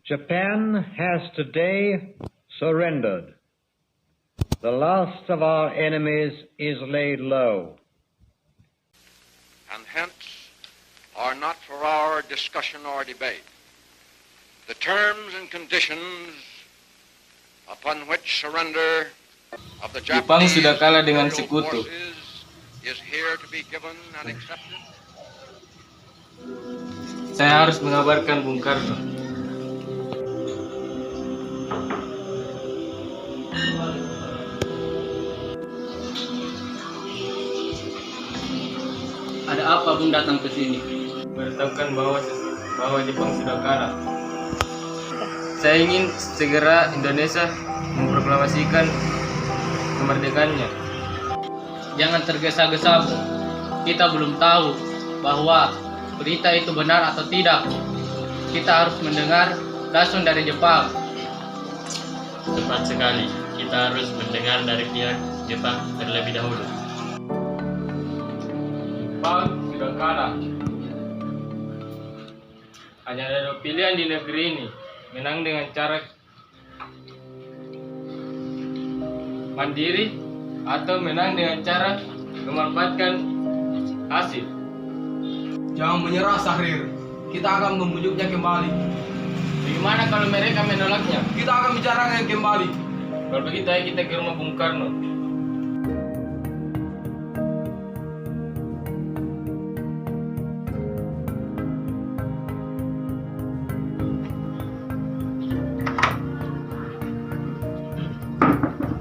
Japan has today surrendered. The last of our enemies is laid low. And hence are not for our discussion or debate the terms and conditions upon which surrender of the Jepang Japanese sudah kalah dengan imperial sekutu. forces is here to be given and accepted. Saya harus mengabarkan Bung Karno. Ada apa Bung datang ke sini? Beritahukan bahwa Jepang sudah kalah. Saya ingin segera Indonesia memproklamasikan kemerdekaannya. Jangan tergesa-gesa Bung. Kita belum tahu bahwa berita itu benar atau tidak. Kita harus mendengar langsung dari Jepang. Tepat sekali, kita harus mendengar dari pihak Jepang terlebih dahulu. Jepang sudah kalah. Hanya ada dua pilihan di negeri ini, menang dengan cara mandiri atau menang dengan cara memanfaatkan hasil. Jangan menyerah, Syahrir. Kita akan membujuknya kembali. Bagaimana kalau mereka menolaknya? Kita akan bicarakan kembali. Kalau begitu ayo kita ke rumah Bung Karno.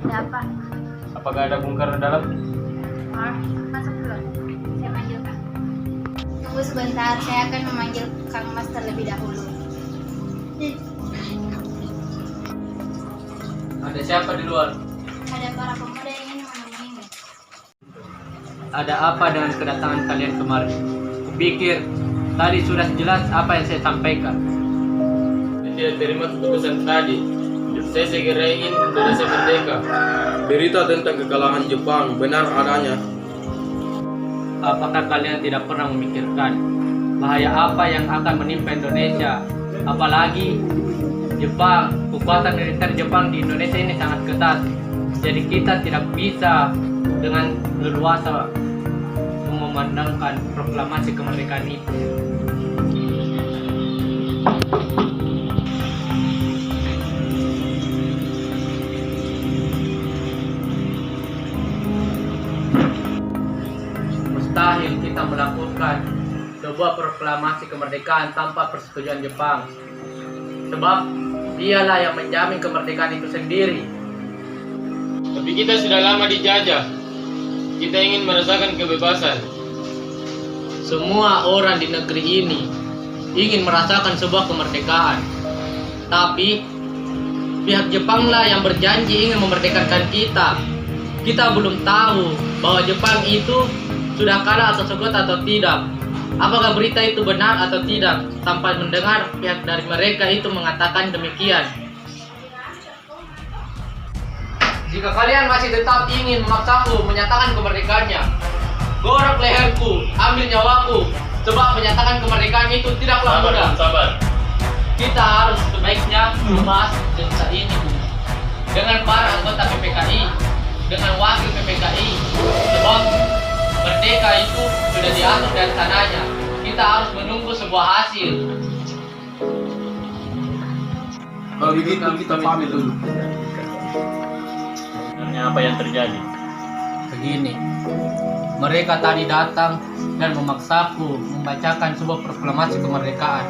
Ada apa? Apakah ada Bung Karno dalam? Masuk dulu. Saya panggilkan. Tunggu sebentar, saya akan memanggil Kang Mas terlebih dahulu. Ada siapa di luar? Ada para pemuda yang ingin menemuimu. Ada apa dengan kedatangan kalian kemari? Kupikir tadi sudah jelas apa yang saya sampaikan. Saya tidak terima keputusan tadi. Saya segera ingin Indonesia merdeka. Berita tentang kekalahan Jepang benar adanya. Apakah kalian tidak pernah memikirkan bahaya apa yang akan menimpa Indonesia? Apalagi Jepang, kekuatan militer Jepang di Indonesia ini sangat ketat. Jadi kita tidak bisa dengan leluasa memandangkan proklamasi kemerdekaan itu. Mustahil kita melakukan sebuah proklamasi kemerdekaan tanpa persetujuan Jepang. Sebab dialah yang menjamin kemerdekaan itu sendiri. Tapi kita sudah lama dijajah. Kita ingin merasakan kebebasan. Semua orang di negeri ini ingin merasakan sebuah kemerdekaan. Tapi pihak Jepanglah yang berjanji ingin memerdekakan kita. Kita belum tahu bahwa Jepang itu sudah kalah atau sekuat atau tidak. Apakah berita itu benar atau tidak? Tanpa mendengar pihak dari mereka itu mengatakan demikian. Jika kalian masih tetap ingin memaksaku menyatakan kemerdekaannya, gorok leherku, ambil nyawaku, sebab menyatakan kemerdekaan itu tidaklah mudah. Sabar. Kita harus sebaiknya membahas tentang ini dengan para anggota PPKI, dengan wakil PPKI, sebab merdeka itu sudah diatur dari sananya. Kita harus menunggu sebuah hasil. Kalau begitu kita pamit dulu. Sebenarnya apa yang terjadi? Begini, mereka tadi datang dan memaksaku membacakan sebuah proklamasi kemerdekaan.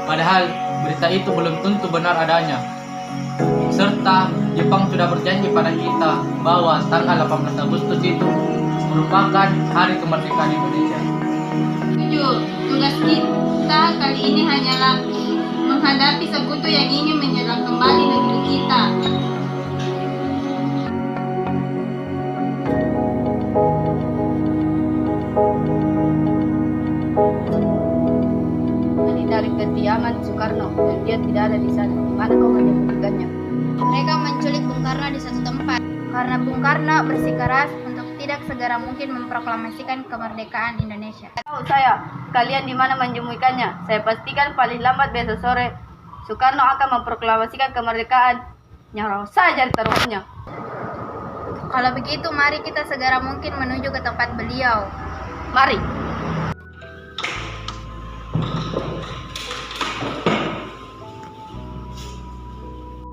Padahal berita itu belum tentu benar adanya. Serta Jepang sudah berjanji pada kita bahwa tanggal 18 Agustus itu merupakan hari kemerdekaan Indonesia. Tugas kita kali ini hanyalah menghadapi sekutu yang ingin menyerang kembali negeri kita. Dari kediaman Soekarno dan dia tidak ada di sana. Mana kau menyembunyikannya? Mereka menculik Bung Karno di satu tempat. Karena Bung Karno bersikeras untuk tidak segera mungkin memproklamasikan kemerdekaan Indonesia. Tahu saya, kalian di mana menyembunyikannya? Saya pastikan paling lambat besok sore Soekarno akan memproklamasikan kemerdekaan. Nyawa saja taruhannya. Kalau begitu, mari kita segera mungkin menuju ke tempat beliau. Mari.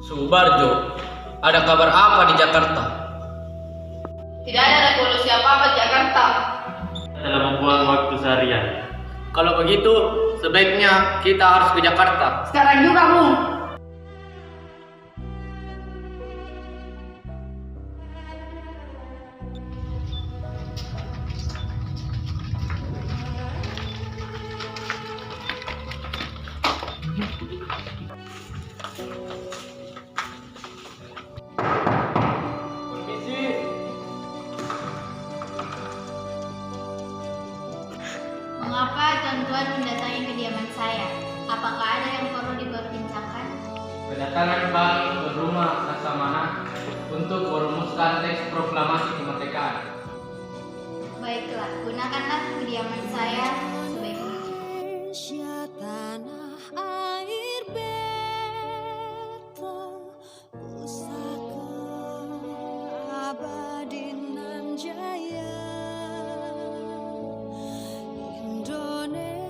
Subarjo, ada kabar apa di Jakarta? Tidak ada revolusi apa-apa di Jakarta. Telah membuang waktu seharian. Kalau begitu, sebaiknya kita harus ke Jakarta. Sekarang juga, Bung. Mengapa tuan-tuan mendatangi kediaman saya? Apakah ada yang perlu diperbincangkan? Kedatangan kami ke rumah Laksamana untuk merumuskan teks proklamasi kemerdekaan. Baiklah, gunakanlah kediaman saya sebaik mungkin. Indonesia tanah air bertepusaka abadi nan jaya. Indonesia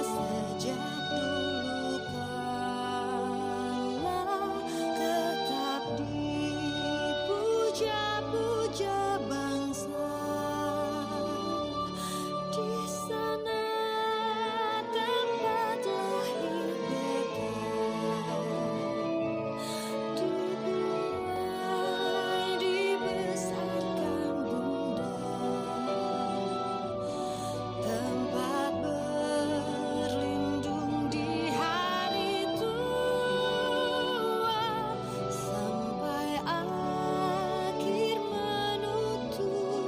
sejak dulu kala tetap dipuja-puja bangsa. Di sana tempat lahir beta, dibuai dibesarkan bunda, tempat berlindung di hari tua, sampai akhir menutup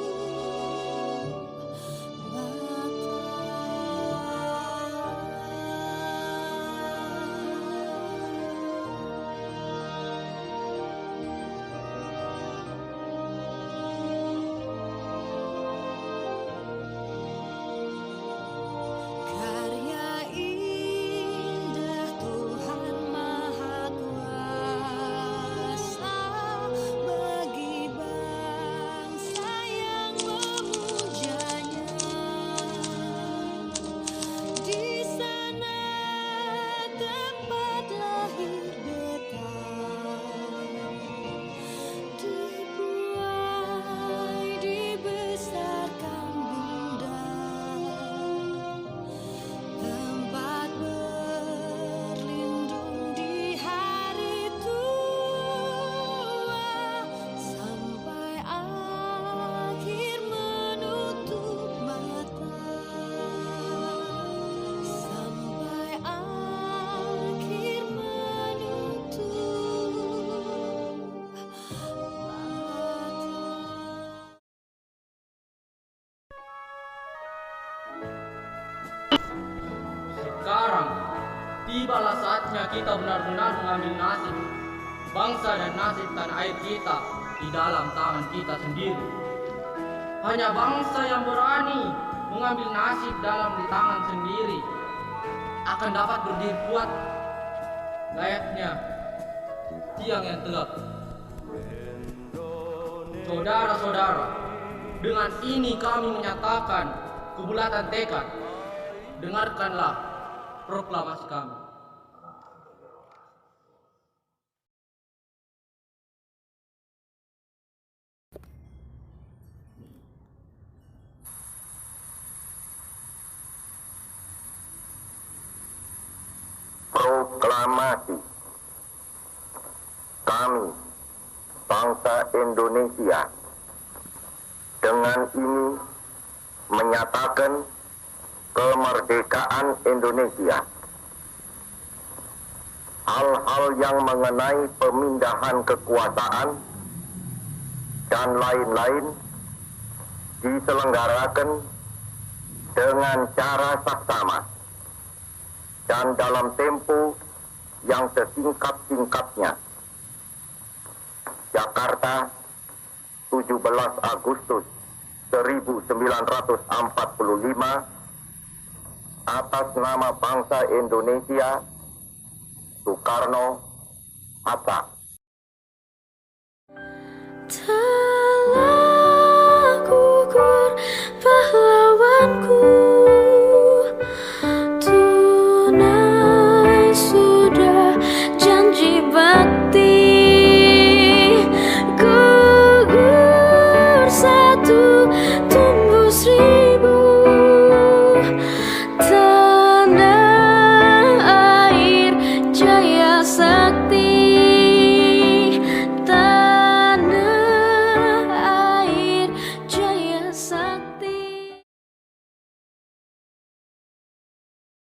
karya indah Tuhan Maha Kuasa bagi bangsa yang memujanya. Di sana tempat lahir beta, dibuai dibesarkan bunda, tempat berlindung di hari tua, sampai akhir menutup mata, sampai akhir menutup Sekarang, tibalah saatnya kita benar-benar mengambil nasib bangsa dan nasib tanah air kita di dalam tangan kita sendiri. Hanya bangsa yang berani mengambil nasib dalam di tangan sendiri akan dapat berdiri kuat layaknya tiang yang tegak. Saudara-saudara, dengan ini kami menyatakan kebulatan tekad. Dengarkanlah proklamasi kami. Proklamasi. Kami, bangsa Indonesia, dengan ini menyatakan kemerdekaan Indonesia. Hal-hal yang mengenai pemindahan kekuasaan dan lain-lain diselenggarakan dengan cara saksama dan dalam tempo yang sesingkat-singkatnya. Jakarta, 17 Agustus 1945, atas nama bangsa Indonesia Soekarno, Hatta.